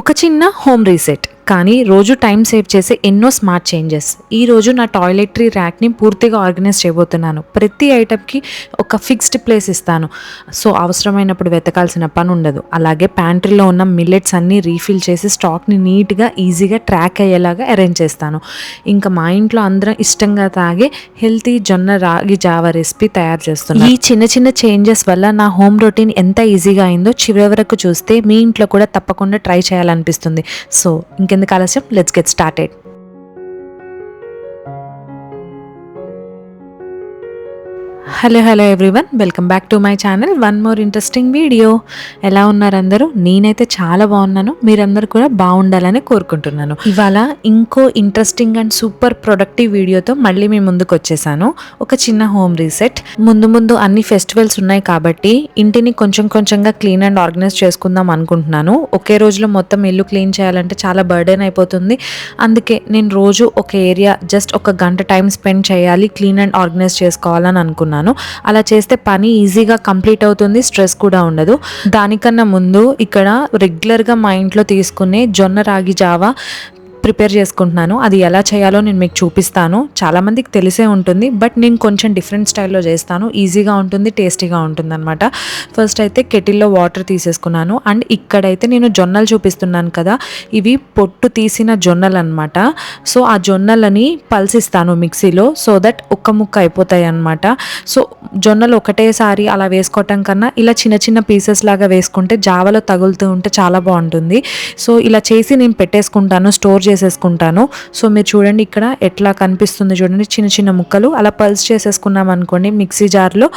ఒక చిన్న home reset కానీ రోజు టైం సేవ్ చేసే ఎన్నో స్మార్ట్ చేంజెస్. ఈరోజు నా టాయిలెటరీ ర్యాక్ని పూర్తిగా ఆర్గనైజ్ చేయబోతున్నాను. ప్రతి ఐటమ్కి ఒక ఫిక్స్డ్ ప్లేస్ ఇస్తాను, సో అవసరమైనప్పుడు వెతకాల్సిన పని ఉండదు. అలాగే ప్యాంట్రీలో ఉన్న మిల్లెట్స్ అన్నీ రీఫిల్ చేసి స్టాక్ని నీట్గా ఈజీగా ట్రాక్ అయ్యేలాగా అరేంజ్ చేస్తాను. ఇంకా మా ఇంట్లో అందరం ఇష్టంగా తాగే హెల్తీ జొన్న రాగి జావా రెసిపీ తయారు చేస్తున్నాను. ఈ చిన్న చిన్న చేంజెస్ వల్ల నా హోమ్ రొటీన్ ఎంత ఈజీగా అయిందో చివరి వరకు చూస్తే మీ ఇంట్లో కూడా తప్పకుండా ట్రై చేయాలనిపిస్తుంది. సో ఇంకెందుకు ఆలస్యం, let's get started. Hello everyone, welcome back to my channel. One more interesting video. ఎలా ఉన్నారు అందరూ? నేనైతే చాలా బాగున్నాను, మీరందరూ కూడా బాగుండాలని కోరుకుంటున్నాను. ఇవాళ ఇంకో ఇంట్రెస్టింగ్ అండ్ సూపర్ ప్రొడక్టివ్ వీడియోతో మళ్ళీ మీ ముందుకు వచ్చేసాను. ఒక చిన్న హోమ్ రీసెట్. ముందు అన్ని ఫెస్టివల్స్ ఉన్నాయి కాబట్టి ఇంటిని కొంచెంగా క్లీన్ అండ్ ఆర్గనైజ్ చేసుకుందాం అనుకుంటున్నాను. ఒకే రోజులో మొత్తం ఇల్లు క్లీన్ చేయాలంటే చాలా బర్డెన్ అయిపోతుంది. అందుకే నేను రోజు ఒక ఏరియా జస్ట్ ఒక గంట టైం స్పెండ్ చేయాలి, క్లీన్ అండ్ ఆర్గనైజ్ చేసుకోవాలని అనుకున్నాను. అలా చేస్తే పని ఈజీగా కంప్లీట్ అవుతుంది, స్ట్రెస్ కూడా ఉండదు. దానికన్నా ముందు ఇక్కడ రెగ్యులర్గా మా ఇంట్లో తీసుకునే జొన్న రాగి జావా ప్రిపేర్ చేసుకుంటున్నాను. అది ఎలా చేయాలో నేను మీకు చూపిస్తాను. చాలామందికి తెలిసే ఉంటుంది, బట్ నేను కొంచెం డిఫరెంట్ స్టైల్లో చేస్తాను. ఈజీగా ఉంటుంది, టేస్టీగా ఉంటుంది అనమాట. ఫస్ట్ అయితే కెటిల్లో వాటర్ తీసేసుకున్నాను. అండ్ ఇక్కడైతే నేను జొన్నలు చూపిస్తున్నాను కదా, ఇవి పొట్టు తీసిన జొన్నలు అనమాట. సో ఆ జొన్నలని పల్సిస్తాను మిక్సీలో, సో దట్ ఒక్క ముక్క అయిపోతాయి అనమాట. సో జొన్నలు ఒకటేసారి అలా వేసుకోవటం కన్నా ఇలా చిన్న పీసెస్ లాగా వేసుకుంటే జావలో తగులుతూ ఉంటే చాలా బాగుంటుంది. సో ఇలా చేసి నేను పెట్టేసుకుంటాను, స్టోర్ చేసేసుకుంటాను. సో మీరు చూడండి ఇక్కడ ఎట్లా కనిపిస్తుంది చూడండి, చిన్న ముక్కలు అలా పల్స్ చేసేసుకున్నాం అనుకోండి మిక్సీ జార్లో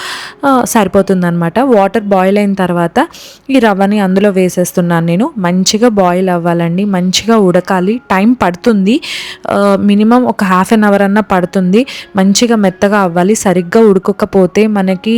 సరిపోతుంది అనమాట. వాటర్ బాయిల్ అయిన తర్వాత ఈ రవ్వని అందులో వేసేస్తున్నాను నేను. మంచిగా బాయిల్ అవ్వాలండి, మంచిగా ఉడకాలి, టైం పడుతుంది, మినిమం ఒక హాఫ్ అన్ అవర్ అన్నా పడుతుంది. మంచిగా మెత్తగా అవ్వాలి. సరిగ్గా ఉడకకపోతే మనకి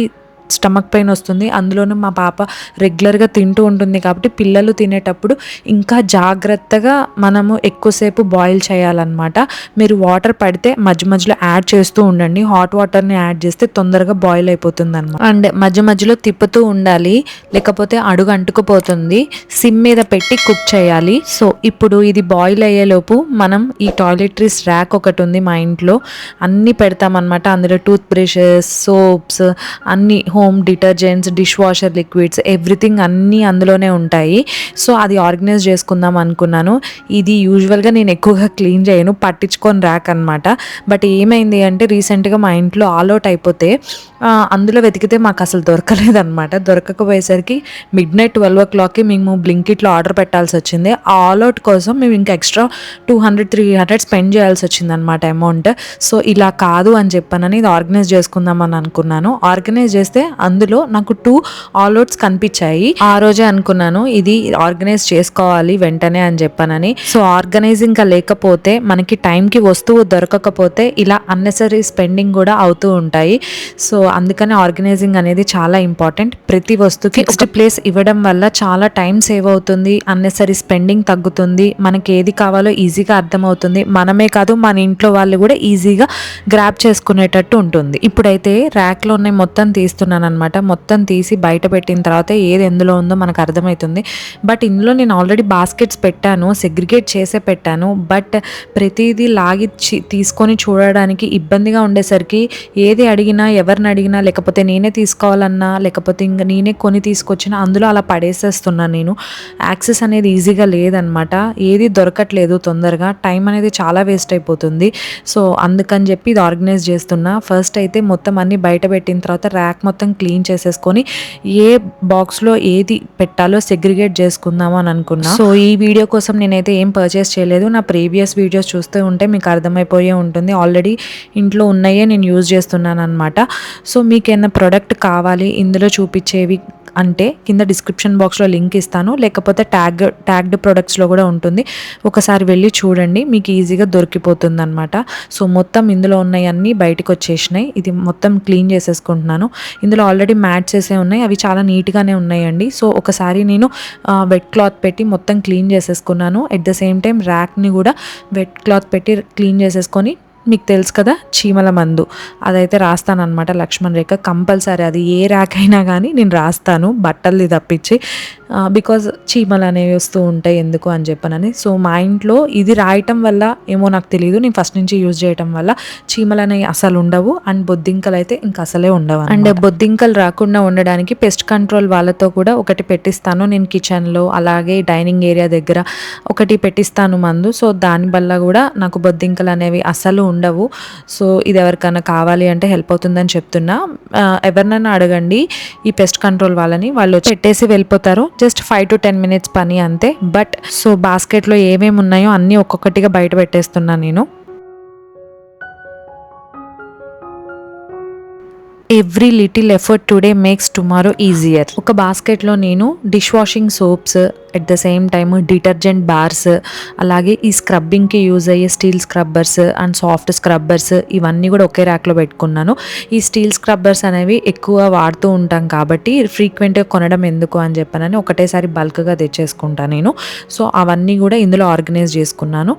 స్టమక్ పెయిన్ వస్తుంది. అందులోనూ మా పాప రెగ్యులర్గా తింటూ ఉంటుంది కాబట్టి పిల్లలు తినేటప్పుడు ఇంకా జాగ్రత్తగా మనము ఎక్కువసేపు బాయిల్ చేయాలన్నమాట. మీరు వాటర్ పడితే మధ్యలో యాడ్ చేస్తూ ఉండండి. హాట్ వాటర్ని యాడ్ చేస్తే తొందరగా బాయిల్ అయిపోతుంది అనమాట. అండ్ మధ్యలో తిప్పుతూ ఉండాలి, లేకపోతే అడుగు అంటుకుపోతుంది. సిమ్ మీద పెట్టి కుక్ చేయాలి. సో ఇప్పుడు ఇది బాయిల్ అయ్యేలోపు మనం ఈ టాయిలెటరీస్ ర్యాక్ ఒకటి ఉంది మా ఇంట్లో, అన్నీ పెడతామన్నమాట. అందులో టూత్ బ్రషెస్, సోప్స్, అన్నీ home detergents, dish washer liquids, everything అన్నీ అందులోనే ఉంటాయి. సో అది ఆర్గనైజ్ చేసుకుందాం అనుకున్నాను. ఇది యూజువల్గా నేను ఎక్కువగా క్లీన్ చేయను, పట్టించుకొని ర్యాక్ అనమాట. బట్ ఏమైంది అంటే రీసెంట్గా మా ఇంట్లో ఆల్అవుట్ అయిపోతే అందులో వెతికితే మాకు అసలు దొరకలేదన్నమాట. దొరకకపోయేసరికి మిడ్నైట్ 12 o'clockకి మేము బ్లింకిట్లో ఆర్డర్ పెట్టాల్సి వచ్చింది. ఆ ఆల్అవుట్ కోసం మేము ఇంకా ఎక్స్ట్రా 200-300 స్పెండ్ చేయాల్సి వచ్చింది అనమాట అమౌంట్. సో ఇలా కాదు అని చెప్పానని ఇది ఆర్గనైజ్ చేసుకుందామని అనుకున్నాను. ఆర్గనైజ్ చేస్తే అందులో నాకు 2 ఆల్అవుట్స్ కనిపించాయి. ఆ రోజే అనుకున్నాను ఇది ఆర్గనైజ్ చేసుకోవాలి వెంటనే అని చెప్పానని. సో ఆర్గనైజింగ్ గా లేకపోతే మనకి టైంకి వస్తువు దొరకకపోతే ఇలా అన్నెసరీ స్పెండింగ్ కూడా అవుతూ ఉంటాయి. సో అందుకని ఆర్గనైజింగ్ అనేది చాలా ఇంపార్టెంట్. ప్రతి వస్తువుకి ఫిక్స్డ్ ప్లేస్ ఇవ్వడం వల్ల చాలా టైం సేవ్ అవుతుంది, అన్నెసరీ స్పెండింగ్ తగ్గుతుంది, మనకి ఏది కావాలో ఈజీగా అర్థమవుతుంది. మనమే కాదు మన ఇంట్లో వాళ్ళు కూడా ఈజీగా గ్రాప్ చేసుకునేటట్టు ఉంటుంది. ఇప్పుడైతే ర్యాక్లో ఉన్నాయి మొత్తం తీస్తున్నాను అనమాట. మొత్తం తీసి బయట పెట్టిన తర్వాత ఏది ఎందులో ఉందో మనకు అర్థమవుతుంది. బట్ ఇందులో నేను ఆల్రెడీ బాస్కెట్స్ పెట్టాను, సెగ్రిగేట్ చేసే పెట్టాను. బట్ ప్రతిదీ లాగి తీసుకొని చూడడానికి ఇబ్బందిగా ఉండేసరికి ఏది అడిగినా, ఎవరిని అడిగినా, లేకపోతే నేనే తీసుకోవాలన్నా, లేకపోతే ఇంకా నేనే కొని తీసుకొచ్చినా అందులో అలా పడేసేస్తున్నాను నేను. యాక్సెస్ అనేది ఈజీగా లేదనమాట, ఏది దొరకట్లేదు తొందరగా, టైం అనేది చాలా వేస్ట్ అయిపోతుంది. సో అందుకని చెప్పి ఇది ఆర్గనైజ్ చేస్తున్నా. ఫస్ట్ అయితే మొత్తం అన్ని బయట పెట్టిన తర్వాత ర్యాక్ మొత్తం క్లీన్ చేసేసుకొని ఏ బాక్స్లో ఏది పెట్టాలో సెగ్రిగేట్ చేసుకుందాము అని అనుకున్నా. సో ఈ వీడియో కోసం నేనైతే ఏం పర్చేస్ చేయలేదు. నా ప్రీవియస్ వీడియోస్ చూస్తూ ఉంటే మీకు అర్థమైపోయే ఉంటుంది. ఆల్రెడీ ఇంట్లో ఉన్నాయే నేను యూజ్ చేస్తున్నాను అనమాట. సో మీకు ఏమైనా ప్రోడక్ట్ కావాలి ఇందులో చూపించేవి అంటే కింద డిస్క్రిప్షన్ బాక్స్లో లింక్ ఇస్తాను, లేకపోతే ట్యాగ్డ్ ప్రొడక్ట్స్లో కూడా ఉంటుంది. ఒకసారి వెళ్ళి చూడండి, మీకు ఈజీగా దొరికిపోతుంది అనమాట. సో మొత్తం ఇందులో ఉన్నాయన్నీ బయటకు వచ్చేసినాయి. ఇది మొత్తం క్లీన్ చేసేసుకుంటున్నాను. ఇందులో ఆల్రెడీ మ్యాట్ చేసే ఉన్నాయి, అవి చాలా నీట్గానే ఉన్నాయండి. సో ఒకసారి నేను వెట్ క్లాత్ పెట్టి మొత్తం క్లీన్ చేసేసుకున్నాను. ఎట్ ద సేమ్ టైం ర్యాక్ని కూడా వెట్ క్లాత్ పెట్టి క్లీన్ చేసేసుకొని మీకు తెలుసు కదా చీమల మందు, అదైతే రాస్తానన్నమాట లక్ష్మణ్ రేఖ కంపల్సరీ. అది ఏ ర్యాక్ అయినా కానీ నేను రాస్తాను, బట్టల్ది తప్పించి. బికాజ్ చీమలు అనేవి వస్తూ ఉంటాయి ఎందుకు అని చెప్పనని. సో మా ఇంట్లో ఇది రాయటం వల్ల ఏమో నాకు తెలియదు, నేను ఫస్ట్ నుంచి యూజ్ చేయటం వల్ల చీమలు అనేవి అసలు ఉండవు అండ్ బొద్దింకలు అయితే ఇంకా అసలే ఉండవు. అండ్ బొద్దింకలు రాకుండా ఉండడానికి పెస్ట్ కంట్రోల్ వాళ్ళతో కూడా ఒకటి పెట్టిస్తాను నేను కిచెన్లో, అలాగే డైనింగ్ ఏరియా దగ్గర ఒకటి పెట్టిస్తాను మందు. సో దానివల్ల కూడా నాకు బొద్దింకలు అనేవి అసలు ఉండవు. సో ఇది ఎవరికైనా కావాలి అంటే హెల్ప్ అవుతుందని చెప్తున్నా. ఎవరినైనా అడగండి ఈ పెస్ట్ కంట్రోల్ వాళ్ళని, వాళ్ళు పెట్టేసి వెళ్ళిపోతారు. జస్ట్ 5 to 10 minutes పని అంతే. బట్ సో బాస్కెట్లో ఏమేమి ఉన్నాయో అన్నీ ఒక్కొక్కటిగా బయట పెట్టేస్తున్నా నేను. Every little effort today makes tomorrow easier. ఒక బాస్కెట్లో నేను dish washing soaps, at the same time detergent bars, అలాగే ఈ స్క్రబ్బింగ్కి యూజ్ అయ్యే steel scrubbers and soft scrubbers ఇవన్నీ కూడా ఒకే ర్యాక్లో పెట్టుకున్నాను. ఈ స్టీల్ స్క్రబ్బర్స్ అనేవి ఎక్కువ వాడుతూ ఉంటాం కాబట్టి ఫ్రీక్వెంట్గా కొనడం ఎందుకు అని చెప్పనని ఒకటేసారి బల్క్గా తెచ్చేసుకుంటాను నేను. సో అవన్నీ కూడా ఇందులో ఆర్గనైజ్ చేసుకున్నాను.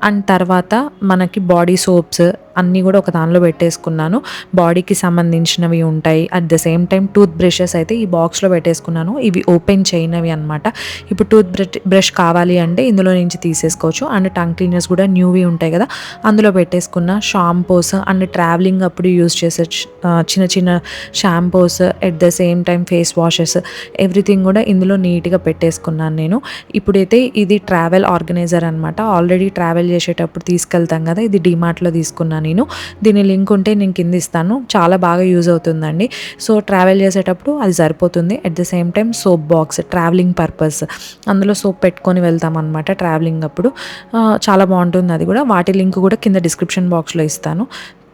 అండ్ తర్వాత మనకి బాడీ సోప్స్ అన్నీ కూడా ఒక దానిలో పెట్టేసుకున్నాను. బాడీకి సంబంధించినవి ఉంటాయి. At the same time tooth brushes అయితే ఈ బాక్స్లో పెట్టేసుకున్నాను. ఇవి ఓపెన్ చేయనవి అనమాట. ఇప్పుడు టూత్ బ్రష్ కావాలి అంటే ఇందులో నుంచి తీసేసుకోవచ్చు. అండ్ టంగ్ క్లీనర్స్ కూడా న్యూవి ఉంటాయి కదా, అందులో పెట్టేసుకున్న. షాంపూస్ అండ్ ట్రావెలింగ్ అప్పుడు యూజ్ చేసే చిన్న చిన్న shampoos, at the same time face washes, everything కూడా ఇందులో నీట్గా పెట్టేసుకున్నాను నేను. ఇప్పుడైతే ఇది ట్రావెల్ ఆర్గనైజర్ అనమాట. ఆల్రెడీ ట్రావెల్ చేసేటప్పుడు తీసుకెళ్తాం కదా, ఇది డిమార్ట్లో తీసుకున్నాను నేను. దీని లింక్ ఉంటే నేను కింద ఇస్తాను. చాలా బాగా యూజ్ అవుతుందండి. సో ట్రావెల్ చేసేటప్పుడు అది సరిపోతుంది. At the same time soap box, travelling purpose, అందులో సోప్ పెట్టుకొని వెళ్తాం అనమాట ట్రావెలింగ్ అప్పుడు. చాలా బాగుంటుంది అది కూడా. వాటి లింక్ కూడా కింద డిస్క్రిప్షన్ బాక్స్లో ఇస్తాను,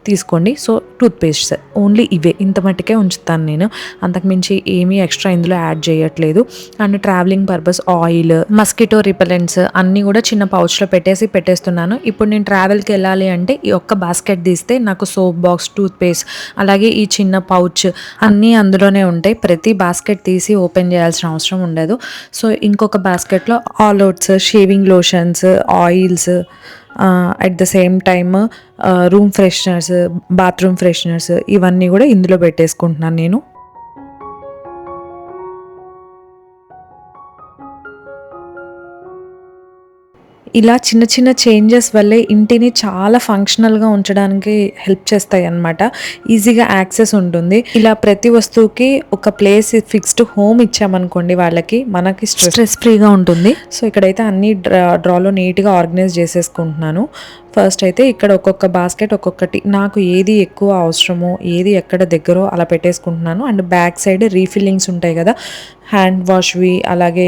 తీసుకోండి. సో టూత్పేస్ట్ ఓన్లీ ఇవే, ఇంత మట్టుకే ఉంచుతాను నేను. అంతకుమించి ఏమీ ఎక్స్ట్రా ఇందులో యాడ్ చేయట్లేదు. And travelling purpose oil, mosquito repellents అన్నీ కూడా చిన్న పౌచ్లో పెట్టేస్తున్నాను. ఇప్పుడు నేను ట్రావెల్కి వెళ్ళాలి అంటే ఈ ఒక్క బాస్కెట్ తీస్తే నాకు సోప్ బాక్స్, టూత్పేస్ట్, అలాగే ఈ చిన్న పౌచ్ అన్నీ అందులోనే ఉంటాయి. ప్రతి బాస్కెట్ తీసి ఓపెన్ చేయాల్సిన అవసరం ఉండదు. సో ఇంకొక బాస్కెట్లో all outs, shaving lotions, oils, at the same time room fresheners, bathroom fresheners ఇవన్నీ కూడా ఇందులో పెట్టేసుకుంటున్నాను నేను. ఇలా చిన్న చిన్న చేంజెస్ వల్లే ఇంటిని చాలా ఫంక్షనల్గా ఉంచడానికి హెల్ప్ చేస్తాయి అన్నమాట. ఈజీగా యాక్సెస్ ఉంటుంది. ఇలా ప్రతి వస్తువుకి ఒక ప్లేస్, ఫిక్స్డ్ హోమ్ ఇచ్చామనుకోండి వాళ్ళకి, మనకి స్ట్రెస్ ఫ్రీగా ఉంటుంది. సో ఇక్కడైతే అన్ని డ్రాలో నీట్గా ఆర్గనైజ్ చేసేసుకుంటున్నాను. ఫస్ట్ అయితే ఇక్కడ ఒక్కొక్క బాస్కెట్ ఒక్కొక్కటి నాకు ఏది ఎక్కువ అవసరమో, ఏది ఎక్కడ దగ్గరో అలా పెట్టేసుకుంటున్నాను. అండ్ బ్యాక్ సైడ్ రీఫిల్లింగ్స్ ఉంటాయి కదా, హ్యాండ్ వాష్వి, అలాగే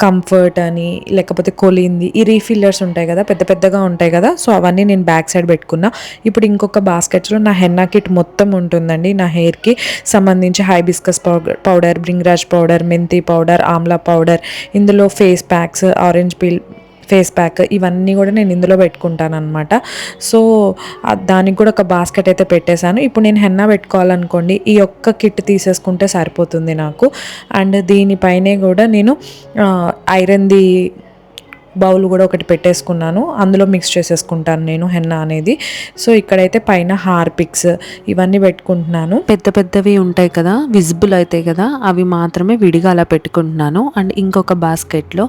కంఫర్ట్ అని, లేకపోతే కొలింది, ఈ రీఫిల్లర్స్ ఉంటాయి కదా, పెద్ద పెద్దగా ఉంటాయి కదా. సో అవన్నీ నేను బ్యాక్ సైడ్ పెట్టుకున్నా. ఇప్పుడు ఇంకొక బాస్కెట్లో నా హెన్నా కిట్ మొత్తం ఉంటుందండి. నా హెయిర్కి సంబంధించి హైబిస్కస్ పౌడర్, బ్రింగ్రాజ్ పౌడర్, మెంతి పౌడర్, ఆమ్లా పౌడర్, ఇందులో face packs, orange peel face pack, ఇవన్నీ కూడా నేను ఇందులో పెట్టుకుంటాను అనమాట. సో దానికి కూడా ఒక బాస్కెట్ అయితే పెట్టేశాను. ఇప్పుడు నేను హెన్నా పెట్టుకోవాలనుకోండి, ఈ ఒక్క కిట్ తీసేసుకుంటే సరిపోతుంది నాకు. అండ్ దీనిపైనే కూడా నేను ఐరన్ది బౌల్ కూడా ఒకటి పెట్టేసుకున్నాను. అందులో మిక్స్ చేసేసుకుంటాను నేను హెన్నా అనేది. సో ఇక్కడైతే పైన హార్పిక్స్ ఇవన్నీ పెట్టుకుంటున్నాను. పెద్ద పెద్దవి ఉంటాయి కదా, విజిబుల్ అవుతాయి కదా, అవి మాత్రమే విడిగా అలా పెట్టుకుంటున్నాను. అండ్ ఇంకొక బాస్కెట్లో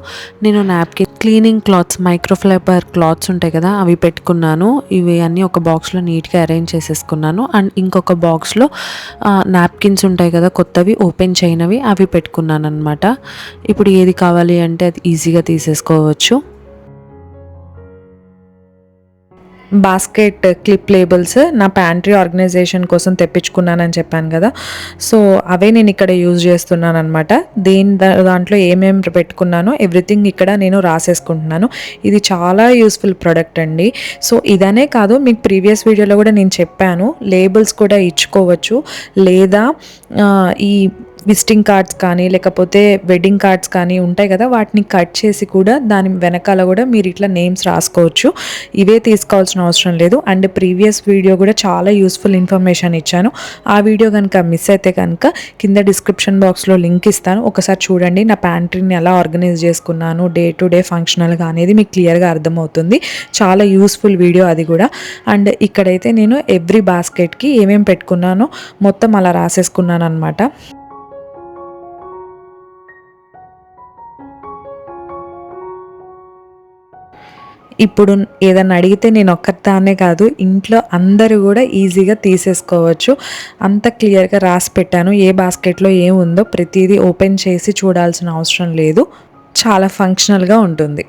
నేను napkin, cleaning clothes, microfibre clothes ఉంటాయి కదా, అవి పెట్టుకున్నాను. ఇవి అన్నీ ఒక బాక్స్లో నీట్గా అరేంజ్ చేసేసుకున్నాను. అండ్ ఇంకొక బాక్స్లో నాప్కిన్స్ ఉంటాయి కదా కొత్తవి, ఓపెన్ చేయనవి, అవి పెట్టుకున్నాను అనమాట. ఇప్పుడు ఏది కావాలి అంటే అది ఈజీగా తీసేసుకోవచ్చు. బాస్కెట్ క్లిప్ లేబుల్స్ నా ప్యాంట్రీ ఆర్గనైజేషన్ కోసం తెప్పించుకున్నానని చెప్పాను కదా, సో అవే నేను ఇక్కడ యూజ్ చేస్తున్నాను అనమాట. దాంట్లో ఏమేమి పెట్టుకున్నానో ఎవ్రీథింగ్ ఇక్కడ నేను రాసేసుకుంటున్నాను. ఇది చాలా యూస్ఫుల్ ప్రోడక్ట్ అండి. సో ఇదనే కాదు, మీకు ప్రీవియస్ వీడియోలో కూడా నేను చెప్పాను, లేబుల్స్ కూడా ఇచ్చుకోవచ్చు, లేదా ఈ విజిటింగ్ కార్డ్స్ కానీ లేకపోతే వెడ్డింగ్ కార్డ్స్ కానీ ఉంటాయి కదా, వాటిని కట్ చేసి కూడా దాని వెనకాల కూడా మీరు ఇట్లా నేమ్స్ రాసుకోవచ్చు. ఇవే తీసుకోవాల్సిన అవసరం లేదు. అండ్ ప్రీవియస్ వీడియో కూడా చాలా యూస్ఫుల్ ఇన్ఫర్మేషన్ ఇచ్చాను. ఆ వీడియో కనుక మిస్ అయితే కనుక కింద డిస్క్రిప్షన్ బాక్స్లో లింక్ ఇస్తాను, ఒకసారి చూడండి. నా ప్యాంట్రీని ఎలా ఆర్గనైజ్ చేసుకున్నాను డే టు డే ఫంక్షనల్గా అనేది మీకు క్లియర్గా అర్థమవుతుంది. చాలా యూస్ఫుల్ వీడియో అది కూడా. అండ్ ఇక్కడైతే నేను ఎవ్రీ బాస్కెట్కి ఏమేమి పెట్టుకున్నానో మొత్తం అలా రాసేసుకున్నాను అనమాట. ఇప్పుడు ఏదన్నా అడిగితే నేను ఒక్కదాన్నే కాదు, ఇంట్లో అందరూ కూడా ఈజీగా తీసేసుకోవచ్చు. అంత క్లియర్గా రాసి పెట్టాను, ఏ బాస్కెట్లో ఏముందో ప్రతిదీ ఓపెన్ చేసి చూడాల్సిన అవసరం లేదు. చాలా ఫంక్షనల్గా ఉంటుంది.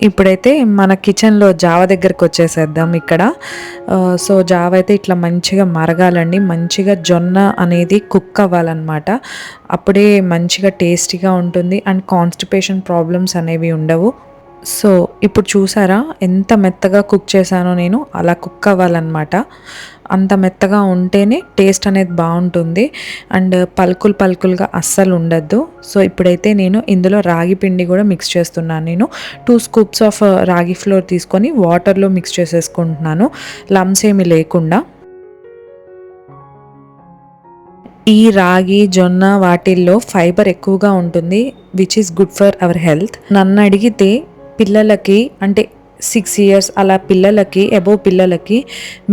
ఇప్పుడైతే మన కిచెన్లో జావ దగ్గరికి వచ్చేసేద్దాం. ఇక్కడ సో జావ అయితే ఇట్లా మంచిగా మరగాలండి, మంచిగా జొన్న అనేది కుక్ అవ్వాలన్నమాట. అప్పుడే మంచిగా టేస్టీగా ఉంటుంది అండ్ కాన్స్టిపేషన్ ప్రాబ్లమ్స్ అనేవి ఉండవు. సో ఇప్పుడు చూసారా ఎంత మెత్తగా కుక్ చేశానో నేను, అలా కుక్ అవ్వాలన్నమాట. అంత మెత్తగా ఉంటేనే టేస్ట్ అనేది బాగుంటుంది అండ్ పలుకులుగా అస్సలు ఉండద్దు. సో ఇప్పుడైతే నేను ఇందులో రాగి పిండి కూడా మిక్స్ చేస్తున్నాను. నేను 2 స్కూప్స్ ఆఫ్ రాగి ఫ్లోర్ తీసుకొని వాటర్లో మిక్స్ చేసేసుకుంటున్నాను, లమ్స్ ఏమి లేకుండా. ఈ రాగి జొన్న వాటిల్లో ఫైబర్ ఎక్కువగా ఉంటుంది, which is good for our health. నన్ను అడిగితే పిల్లలకి అంటే 6 ఇయర్స్ అలా పిల్లలకి, అబోవ్ పిల్లలకి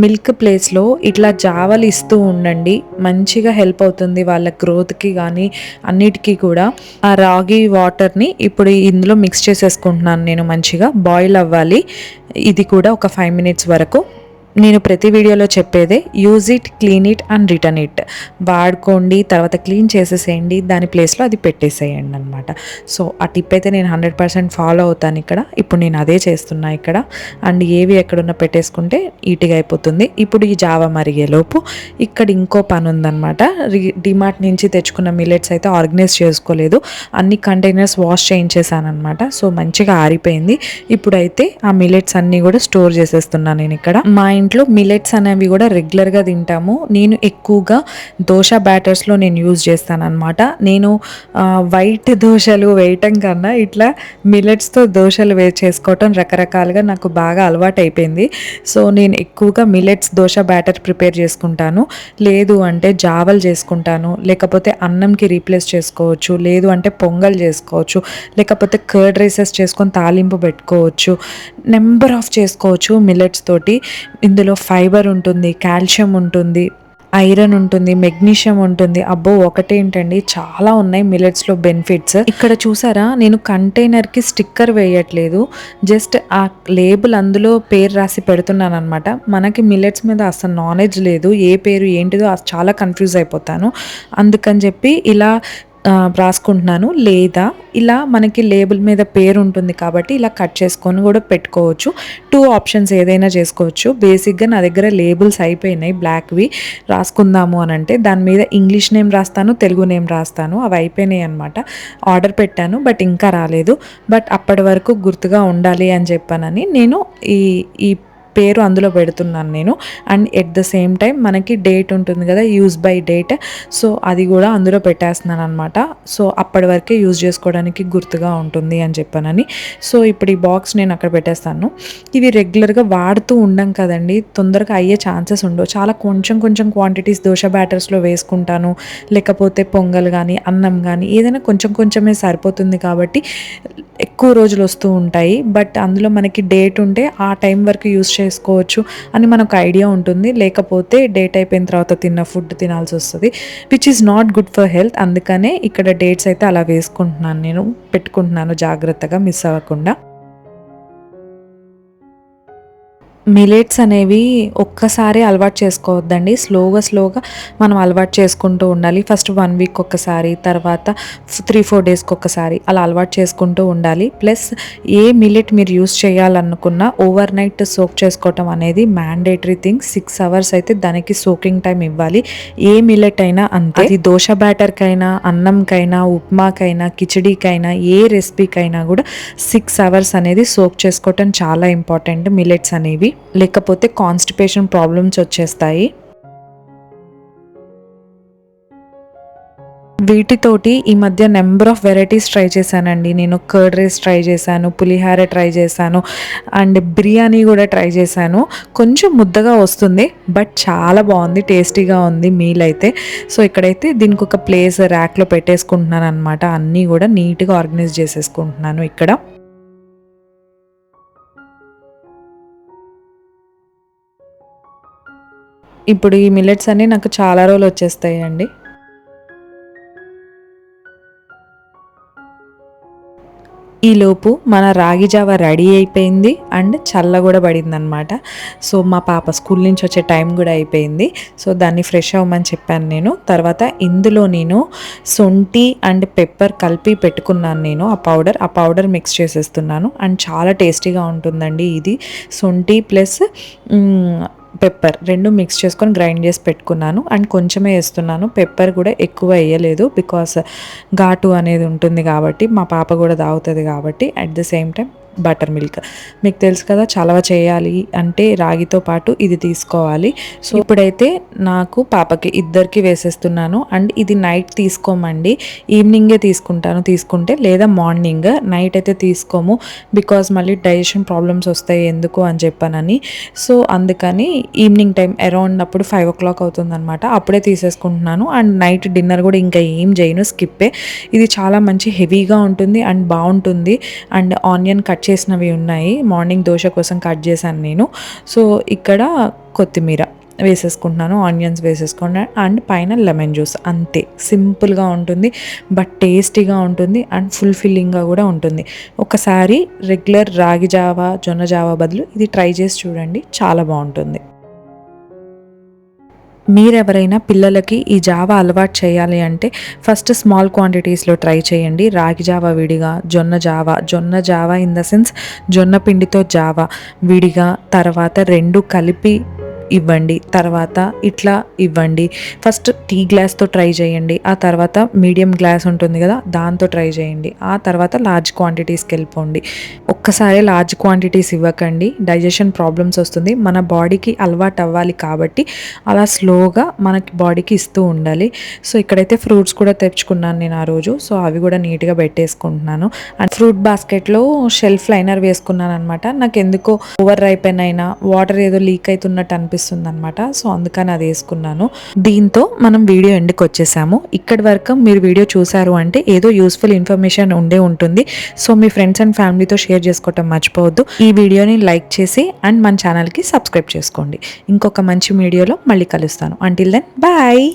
మిల్క్ ప్లేస్లో ఇట్లా జావలు ఇస్తూ ఉండండి, మంచిగా హెల్ప్ అవుతుంది వాళ్ళ గ్రోత్కి కానీ అన్నిటికీ కూడా. ఆ రాగి వాటర్ని ఇప్పుడు ఇందులో మిక్స్ చేసేసుకుంటున్నాను నేను, మంచిగా బాయిల్ అవ్వాలి ఇది కూడా ఒక 5 మినిట్స్ వరకు. నేను ప్రతి వీడియోలో చెప్పేదే use it, clean it and return it. వాడుకోండి, తర్వాత క్లీన్ చేసేసేయండి, దాని ప్లేస్లో అది పెట్టేసేయండి అనమాట. సో ఆ టిప్ అయితే నేను 100% ఫాలో అవుతాను ఇక్కడ. ఇప్పుడు నేను అదే చేస్తున్నా ఇక్కడ. అండ్ ఏవి ఎక్కడున్నా పెట్టేసుకుంటే ఈటీగా అయిపోతుంది. ఇప్పుడు ఈ జావ మరిగేలోపు ఇక్కడ ఇంకో పని ఉందన్నమాట. డిమార్ట్ నుంచి తెచ్చుకున్న మిల్లెట్స్ అయితే ఆర్గనైజ్ చేసుకోలేదు, అన్ని కంటైనర్స్ వాష్ చేయించేసాను అనమాట. సో మంచిగా ఆరిపోయింది. ఇప్పుడైతే ఆ మిల్లెట్స్ అన్నీ కూడా స్టోర్ చేసేస్తున్నాను నేను ఇక్కడ. మా ఇంట్లో మిల్లెట్స్ అనేవి కూడా రెగ్యులర్గా తింటాము. నేను ఎక్కువగా దోశ బ్యాటర్స్లో నేను యూజ్ చేస్తాను అనమాట. నేను వైట్ దోశలు వేయటం కన్నా ఇట్లా మిల్లెట్స్తో దోశలు చేసుకోవటం రకరకాలుగా నాకు బాగా అలవాటు అయిపోయింది. సో నేను ఎక్కువగా మిల్లెట్స్ దోశ బ్యాటర్ ప్రిపేర్ చేసుకుంటాను, లేదు అంటే జావలు చేసుకుంటాను, లేకపోతే అన్నంకి రీప్లేస్ చేసుకోవచ్చు, లేదు అంటే పొంగల్ చేసుకోవచ్చు, లేకపోతే కర్డ్ రైసెస్ చేసుకొని తాలింపు పెట్టుకోవచ్చు, నెంబర్ ఆఫ్ చేసుకోవచ్చు మిల్లెట్స్ తోటి. ఇందులో ఫైబర్ ఉంటుంది, కాల్షియం ఉంటుంది, ఐరన్ ఉంటుంది, మెగ్నీషియం ఉంటుంది. అబ్బో ఒకటేంటండి, చాలా ఉన్నాయి మిల్లెట్స్లో బెనిఫిట్స్. ఇక్కడ చూసారా నేను కంటైనర్కి స్టిక్కర్ వేయట్లేదు, జస్ట్ ఆ లేబుల్ అందులో పేరు రాసి పెడుతున్నాను అనమాట. మనకి మిల్లెట్స్ మీద అసలు నాలెడ్జ్ లేదు, ఏ పేరు ఏంటిదో చాలా కన్ఫ్యూజ్ అయిపోతాను. అందుకని చెప్పి ఇలా రాసుకుంటున్నాను. లేదా ఇలా మనకి లేబుల్ మీద పేరు ఉంటుంది కాబట్టి ఇలా కట్ చేసుకొని కూడా పెట్టుకోవచ్చు. 2 ఆప్షన్స్ ఏదైనా చేసుకోవచ్చు. బేసిక్గా నా దగ్గర లేబుల్స్ అయిపోయినాయి బ్లాక్వి, రాసుకుందాము అని అంటే దాని మీద ఇంగ్లీష్ నేమ్ రాస్తాను, తెలుగు నేమ్ రాస్తాను, అవి అయిపోయినాయి అనమాట. ఆర్డర్ పెట్టాను బట్ ఇంకా రాలేదు. బట్ అప్పటి వరకు గుర్తుగా ఉండాలి అని చెప్పానని నేను ఈ ఈ పేరు అందులో పెడుతున్నాను నేను. And at the same time మనకి డేట్ ఉంటుంది కదా, యూజ్ బై డేట్, సో అది కూడా అందులో పెట్టేస్తున్నాను అనమాట. సో అప్పటి వరకే యూజ్ చేసుకోవడానికి గుర్తుగా ఉంటుంది అని చెప్పానని. సో ఇప్పుడు ఈ బాక్స్ నేను అక్కడ పెట్టేస్తాను. ఇవి రెగ్యులర్గా వాడుతూ ఉండం కదండి, తొందరగా అయ్యే ఛాన్సెస్ ఉండవు. చాలా కొంచెం క్వాంటిటీస్ దోశ బ్యాటర్స్లో వేసుకుంటాను, లేకపోతే పొంగల్ కానీ అన్నం కానీ ఏదైనా కొంచెమే సరిపోతుంది కాబట్టి ఎక్కువ రోజులు వస్తూ ఉంటాయి. బట్ అందులో మనకి డేట్ ఉంటే ఆ టైం వరకు యూస్ చేసుకోవచ్చు అని మనకు ఐడియా ఉంటుంది. లేకపోతే డేట్ అయిపోయిన తర్వాత తిన్న ఫుడ్ తినాల్సి వస్తుంది, which is not good for health. అందుకనే ఇక్కడ డేట్స్ అయితే అలా వేసుకుంటున్నాను, నేను పెట్టుకుంటున్నాను జాగ్రత్తగా మిస్ అవ్వకుండా. మిలెట్స్ అనేవి ఒక్కసారి అలవాటు చేసుకోవద్దండి, స్లోగా మనం అలవాటు చేసుకుంటూ ఉండాలి. ఫస్ట్ 1 వీక్ ఒక్కసారి, తర్వాత 3-4 డేస్కి ఒక్కసారి అలా అలవాటు చేసుకుంటూ ఉండాలి. ప్లస్ ఏ మిలెట్ మీరు యూస్ చేయాలనుకున్నా ఓవర్ నైట్ సోక్ చేసుకోవటం అనేది మ్యాండేటరీ థింగ్. 6 అవర్స్ అయితే దానికి సోకింగ్ టైం ఇవ్వాలి. ఏ మిలెట్ అయినా అంతే, అది దోశ బ్యాటర్కైనా, అన్నంకైనా, ఉప్మాకైనా, కిచడీకైనా, ఏ రెసిపీకైనా కూడా 6 అవర్స్ అనేది సోక్ చేసుకోవటం చాలా ఇంపార్టెంట్ మిలెట్స్ అనేవి. లేకపోతే కాన్స్టిపేషన్ ప్రాబ్లమ్స్ వచ్చేస్తాయి. వీటితోటి ఈ మధ్య నెంబర్ ఆఫ్ వెరైటీస్ ట్రై చేశానండి నేను. కర్డ్ రైస్ ట్రై చేశాను, పులిహార ట్రై చేశాను, అండ్ బిర్యానీ కూడా ట్రై చేశాను. కొంచెం ముద్దగా వస్తుంది బట్ చాలా బాగుంది, టేస్టీగా ఉంది మీల్ అయితే. సో ఇక్కడైతే దీనికి ఒక ప్లేస్ ర్యాక్లో పెట్టేసుకుంటున్నాను అనమాట. అన్నీ కూడా నీట్గా ఆర్గనైజ్ చేసేసుకుంటున్నాను ఇక్కడ. ఇప్పుడు ఈ మిల్లెట్స్ అన్నీ నాకు చాలా రోజులు వచ్చేస్తాయండి. ఈలోపు మన రాగి జావ రెడీ అయిపోయింది అండ్ చల్ల కూడా పడింది అనమాట. సో మా పాప స్కూల్ నుంచి వచ్చే టైం కూడా అయిపోయింది. సో దాన్ని ఫ్రెష్ అవ్వమని చెప్పాను నేను. తర్వాత ఇందులో నేను సొంటి అండ్ పెప్పర్ కలిపి పెట్టుకున్నాను నేను. ఆ పౌడర్ మిక్స్ చేసేస్తున్నాను అండ్ చాలా టేస్టీగా ఉంటుందండి ఇది. సొంటి ప్లస్ పెప్పర్ రెండు మిక్స్ చేసుకొని గ్రైండ్ చేసి పెట్టుకున్నాను అండ్ కొంచెమే వేస్తున్నాను. పెప్పర్ కూడా ఎక్కువ వేయలేదు బికాస్ ఘాటు అనేది ఉంటుంది కాబట్టి, మా పాప కూడా తాగుతుంది కాబట్టి. At the same time butter milk మీకు తెలుసు కదా, చలవ చేయాలి అంటే రాగితో పాటు ఇది తీసుకోవాలి. సో ఇప్పుడైతే నాకు పాపకి ఇద్దరికి వేసేస్తున్నాను. అండ్ ఇది నైట్ తీసుకోమండి, ఈవినింగే తీసుకుంటే లేదా మార్నింగ్. నైట్ అయితే తీసుకోము బికాజ్ మళ్ళీ డైజెషన్ ప్రాబ్లమ్స్ వస్తాయి ఎందుకు అని చెప్పానని. సో అందుకని ఈవినింగ్ టైం అరౌండ్ అప్పుడు 5 o'clock అవుతుందన్నమాట, అప్పుడే తీసేసుకుంటున్నాను. అండ్ నైట్ డిన్నర్ కూడా ఇంకా ఏం చేయను, స్కిప్పే. ఇది చాలా మంచి హెవీగా ఉంటుంది అండ్ బాగుంటుంది. అండ్ ఆనియన్ కట్ చేసినవి ఉన్నాయి, మార్నింగ్ దోశ కోసం కట్ చేశాను నేను. సో ఇక్కడ కొత్తిమీర వేసేసుకుంటున్నాను, ఆనియన్స్ వేసేసుకున్నాను అండ్ పైన లెమన్ జ్యూస్. అంతే, సింపుల్గా ఉంటుంది బట్ టేస్టీగా ఉంటుంది అండ్ ఫుల్ఫిల్లింగ్గా కూడా ఉంటుంది. ఒకసారి రెగ్యులర్ రాగి జావా జొన్న జావా బదులు ఇది ట్రై చేసి చూడండి, చాలా బాగుంటుంది. మీరెవరైనా పిల్లలకి ఈ జావా అలవాటు చేయాలి అంటే ఫస్ట్ స్మాల్ క్వాంటిటీస్లో ట్రై చేయండి. రాగి జావా విడిగా, జొన్న జావా ఇన్ ద సెన్స్ జొన్న పిండితో జావా విడిగా, తర్వాత రెండు కలిపి ఇవ్వండి, తర్వాత ఇట్లా ఇవ్వండి. ఫస్ట్ టీ గ్లాస్తో ట్రై చేయండి, ఆ తర్వాత మీడియం గ్లాస్ ఉంటుంది కదా దాంతో ట్రై చేయండి, ఆ తర్వాత లార్జ్ క్వాంటిటీస్కి వెళ్ళిపోండి. ఒక్కసారి లార్జ్ క్వాంటిటీస్ ఇవ్వకండి, డైజెషన్ ప్రాబ్లమ్స్ వస్తుంది. మన బాడీకి అలవాటు అవ్వాలి కాబట్టి అలా స్లోగా మనకి బాడీకి ఇస్తూ ఉండాలి. సో ఇక్కడైతే ఫ్రూట్స్ కూడా తెచ్చుకున్నాను నేను ఆ రోజు. సో అవి కూడా నీట్గా పెట్టేసుకుంటున్నాను. అండ్ ఫ్రూట్ బాస్కెట్లో షెల్ఫ్ లైనర్ వేసుకున్నాను అనమాట. నాకు ఎందుకో ఓవర్ రైపెన్ అయినా వాటర్ ఏదో లీక్ అవుతున్నట్టు అనిపిస్తుంది అనమాట. సో అందుకని అది వేసుకున్నాను. దీంతో మనం వీడియో ఎండ్కి వచ్చేసాము. ఇక్కడి వరకు మీరు వీడియో చూసారు అంటే ఏదో యూస్ఫుల్ ఇన్ఫర్మేషన్ ఉండే ఉంటుంది. సో మీ ఫ్రెండ్స్ అండ్ ఫ్యామిలీతో షేర్ చేసుకోవటం మర్చిపోవద్దు. ఈ వీడియోని లైక్ చేసి అండ్ మన ఛానల్కి సబ్స్క్రైబ్ చేసుకోండి. ఇంకొక మంచి వీడియోలో మళ్ళీ కలుస్తాను. Until then bye.